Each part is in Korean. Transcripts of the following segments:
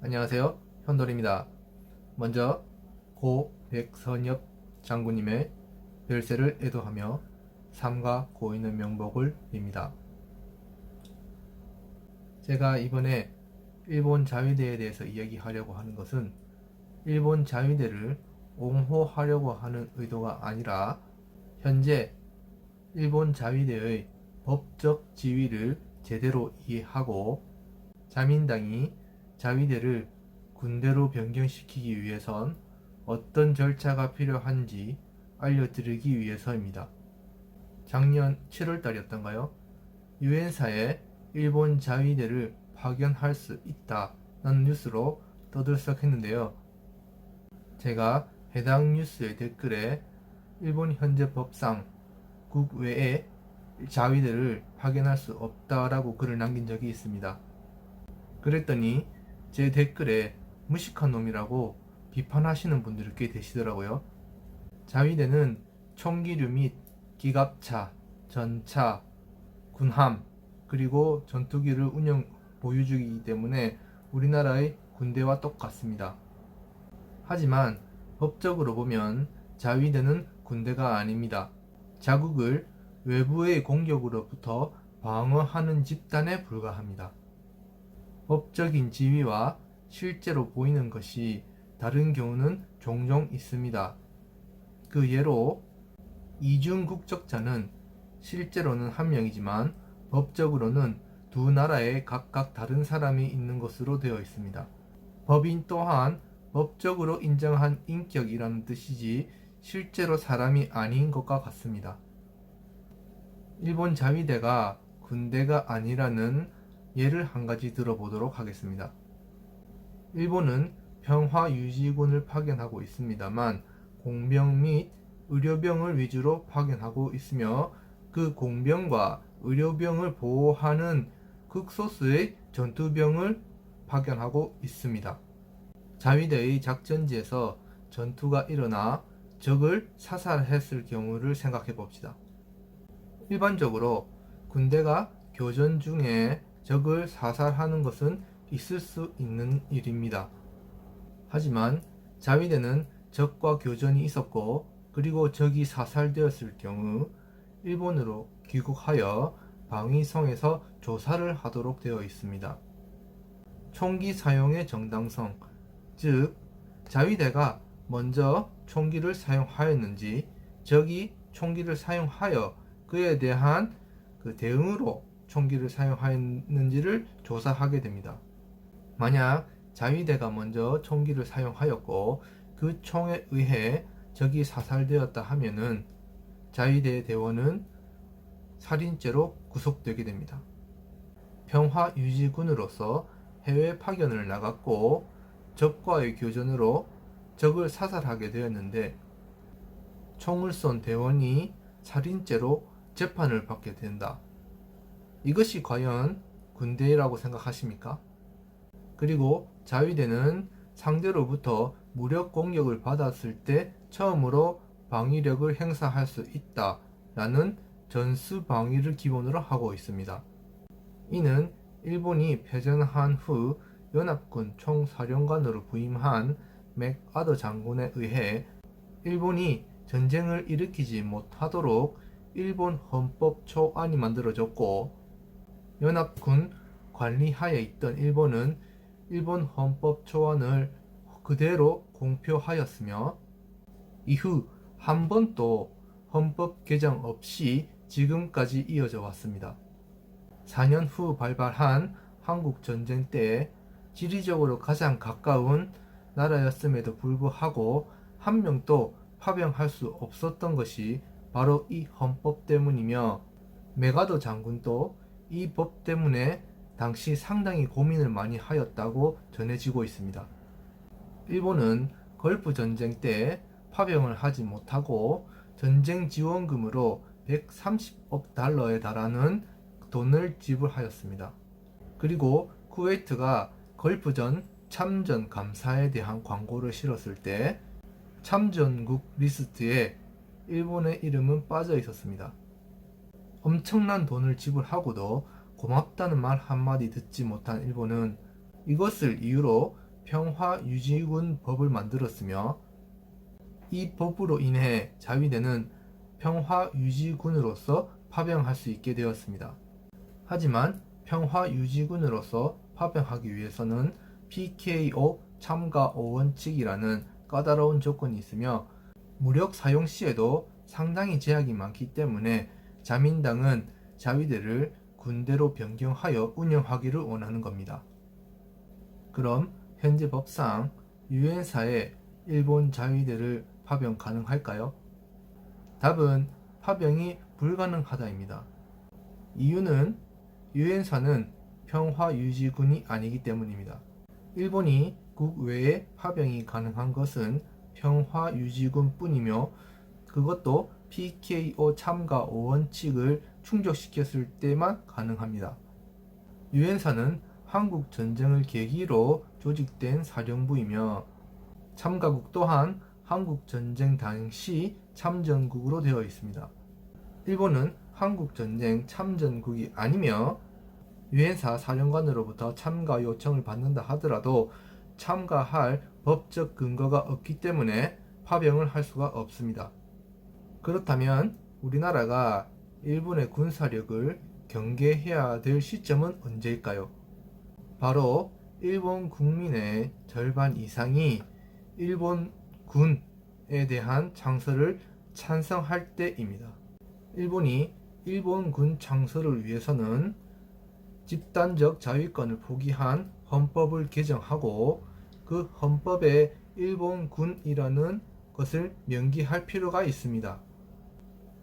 안녕하세요. 현돌입니다. 먼저 고 백선엽 장군님의 별세를 애도하며 삼가 고인의 명복을 빕니다. 제가 이번에 일본 자위대에 대해서 이야기하려고 하는 것은 일본 자위대를 옹호하려고 하는 의도가 아니라 현재 일본 자위대의 법적 지위를 제대로 이해하고 자민당이 자위대를 군대로 변경시키기 위해선 어떤 절차가 필요한지 알려드리기 위해서입니다. 작년 7월달이었던가요? 유엔사에 일본 자위대를 파견할 수 있다는 뉴스로 떠들썩했는데요. 제가 해당 뉴스의 댓글에 일본 현재 법상 국외에 자위대를 파견할 수 없다라고 글을 남긴 적이 있습니다. 그랬더니 제 댓글에 무식한 놈이라고 비판하시는 분들이 꽤 되시더라고요. 자위대는 총기류 및 기갑차, 전차, 군함, 그리고 전투기를 운영 보유 중이기 때문에 우리나라의 군대와 똑같습니다. 하지만 법적으로 보면 자위대는 군대가 아닙니다. 자국을 외부의 공격으로부터 방어하는 집단에 불과합니다. 법적인 지위와 실제로 보이는 것이 다른 경우는 종종 있습니다. 그 예로 이중 국적자는 실제로는 한 명이지만 법적으로는 두 나라에 각각 다른 사람이 있는 것으로 되어 있습니다. 법인 또한 법적으로 인정한 인격이라는 뜻이지 실제로 사람이 아닌 것과 같습니다. 일본 자위대가 군대가 아니라는 예를 한 가지 들어보도록 하겠습니다. 일본은 평화유지군을 파견하고 있습니다만 공병 및 의료병을 위주로 파견하고 있으며 그 공병과 의료병을 보호하는 극소수의 전투병을 파견하고 있습니다. 자위대의 작전지에서 전투가 일어나 적을 사살했을 경우를 생각해 봅시다. 일반적으로 군대가 교전 중에 적을 사살하는 것은 있을 수 있는 일입니다. 하지만 자위대는 적과 교전이 있었고 그리고 적이 사살되었을 경우 일본으로 귀국하여 방위성에서 조사를 하도록 되어 있습니다. 총기 사용의 정당성, 즉 자위대가 먼저 총기를 사용하였는지 적이 총기를 사용하여 그에 대한 대응으로 총기를 사용하였는지를 조사하게 됩니다. 만약 자위대가 먼저 총기를 사용하였고 그 총에 의해 적이 사살되었다 하면은 자위대 대원은 살인죄로 구속되게 됩니다. 평화유지군으로서 해외 파견을 나갔고 적과의 교전으로 적을 사살하게 되었는데 총을 쏜 대원이 살인죄로 재판을 받게 된다. 이것이 과연 군대라고 생각하십니까? 그리고 자위대는 상대로부터 무력 공격을 받았을 때 처음으로 방위력을 행사할 수 있다라는 전수 방위를 기본으로 하고 있습니다. 이는 일본이 패전한 후 연합군 총사령관으로 부임한 맥아더 장군에 의해 일본이 전쟁을 일으키지 못하도록 일본 헌법 초안이 만들어졌고 연합군 관리하에 있던 일본은 일본 헌법 초안을 그대로 공표하였으며 이후 한 번도 헌법 개정 없이 지금까지 이어져 왔습니다. 4년 후 발발한 한국전쟁 때 지리적으로 가장 가까운 나라였음에도 불구하고 한 명도 파병할 수 없었던 것이 바로 이 헌법 때문이며 메가더 장군도 이 법 때문에 당시 상당히 고민을 많이 하였다고 전해지고 있습니다. 일본은 걸프 전쟁 때 파병을 하지 못하고 전쟁 지원금으로 130억 달러에 달하는 돈을 지불하였습니다. 그리고 쿠웨이트가 걸프전 참전 감사에 대한 광고를 실었을 때 참전국 리스트에 일본의 이름은 빠져 있었습니다. 엄청난 돈을 지불하고도 고맙다는 말 한마디 듣지 못한 일본은 이것을 이유로 평화유지군 법을 만들었으며 이 법으로 인해 자위대는 평화유지군으로서 파병할 수 있게 되었습니다. 하지만 평화유지군으로서 파병하기 위해서는 PKO 참가 5원칙이라는 까다로운 조건이 있으며 무력 사용 시에도 상당히 제약이 많기 때문에 자민당은 자위대를 군대로 변경하여 운영하기를 원하는 겁니다. 그럼 현재 법상 유엔사에 일본 자위대를 파병 가능할까요? 답은 파병이 불가능하다입니다. 이유는 유엔사는 평화유지군이 아니기 때문입니다. 일본이 국외에 파병이 가능한 것은 평화유지군 뿐이며 그것도 PKO 참가 5원칙을 충족시켰을 때만 가능합니다. 유엔사는 한국전쟁을 계기로 조직된 사령부이며 참가국 또한 한국전쟁 당시 참전국으로 되어 있습니다. 일본은 한국전쟁 참전국이 아니며 유엔사 사령관으로부터 참가 요청을 받는다 하더라도 참가할 법적 근거가 없기 때문에 파병을 할 수가 없습니다. 그렇다면 우리나라가 일본의 군사력을 경계해야 될 시점은 언제일까요? 바로 일본 국민의 절반 이상이 일본 군에 대한 창설을 찬성할 때입니다. 일본이 일본 군 창설을 위해서는 집단적 자위권을 포기한 헌법을 개정하고 그 헌법에 일본 군이라는 것을 명기할 필요가 있습니다.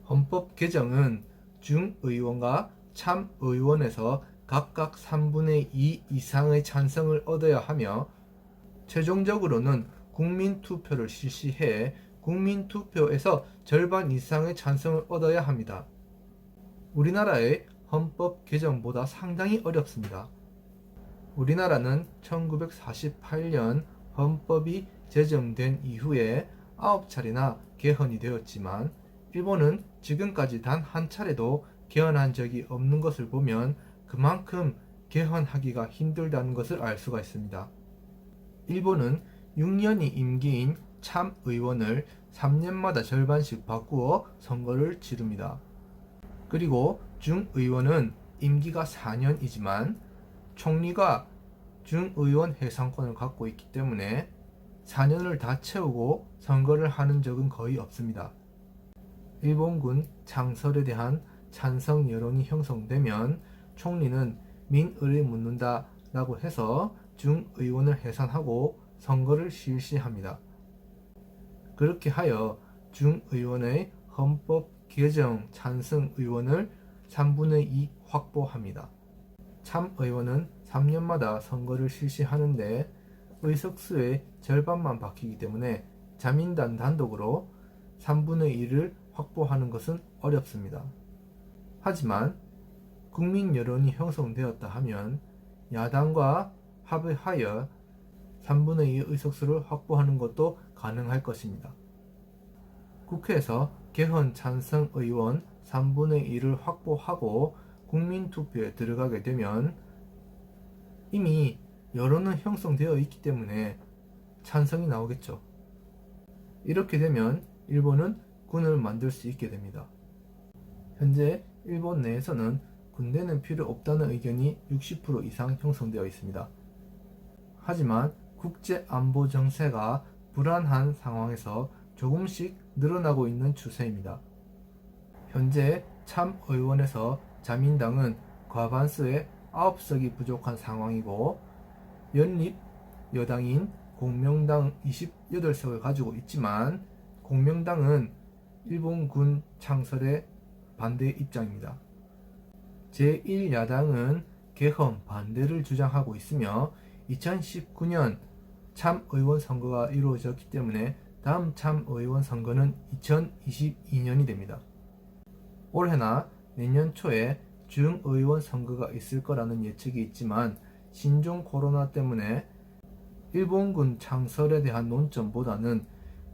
헌법 개정은 중의원과 참의원에서 각각 3분의 2 이상의 찬성을 얻어야 하며 최종적으로는 국민투표를 실시해 국민투표에서 절반 이상의 찬성을 얻어야 합니다. 우리나라의 헌법 개정보다 상당히 어렵습니다. 우리나라는 1948년 헌법이 제정된 이후에 9차례나 개헌이 되었지만 일본은 지금까지 단 한 차례도 개헌한 적이 없는 것을 보면 그만큼 개헌하기가 힘들다는 것을 알 수가 있습니다. 일본은 6년이 임기인 참의원을 3년마다 절반씩 바꾸어 선거를 치릅니다. 그리고 중의원은 임기가 4년이지만 총리가 중의원 해상권을 갖고 있기 때문에 4년을 다 채우고 선거를 하는 적은 거의 없습니다. 일본군 창설에 대한 찬성 여론이 형성되면 총리는 민의를 묻는다 라고 해서 중의원을 해산하고 선거를 실시합니다. 그렇게 하여 중의원의 헌법 개정 찬성 의원을 3분의 2 확보합니다. 참의원은 3년마다 선거를 실시하는데 의석수의 절반만 바뀌기 때문에 자민당 단독으로 3분의 1을 확보하는 것은 어렵습니다. 하지만 국민 여론이 형성되었다 하면 야당과 합의하여 3분의 2 의석수를 확보하는 것도 가능할 것입니다. 국회에서 개헌 찬성 의원 3분의 1을 확보하고 국민투표에 들어가게 되면 이미 여론은 형성되어 있기 때문에 찬성이 나오겠죠. 이렇게 되면 일본은 군을 만들 수 있게 됩니다. 현재 일본 내에서는 군대는 필요 없다는 의견이 60% 이상 형성되어 있습니다. 하지만 국제 안보 정세가 불안한 상황에서 조금씩 늘어나고 있는 추세입니다. 현재 참의원에서 자민당은 과반수의 9석이 부족한 상황이고 연립 여당인 공명당 28석을 가지고 있지만 공명당은 일본군 창설에 반대 입장입니다. 제1야당은 개헌 반대를 주장하고 있으며 2019년 참의원 선거가 이루어졌기 때문에 다음 참의원 선거는 2022년이 됩니다. 올해나 내년 초에 중의원 선거가 있을 거라는 예측이 있지만 신종 코로나 때문에 일본군 창설에 대한 논점보다는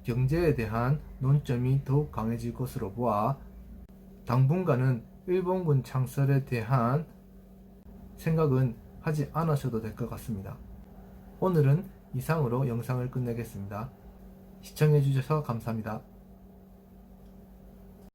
경제에 대한 논점이 더욱 강해질 것으로 보아 당분간은 일본군 창설에 대한 생각은 하지 않으셔도 될 것 같습니다. 오늘은 이상으로 영상을 끝내겠습니다. 시청해주셔서 감사합니다.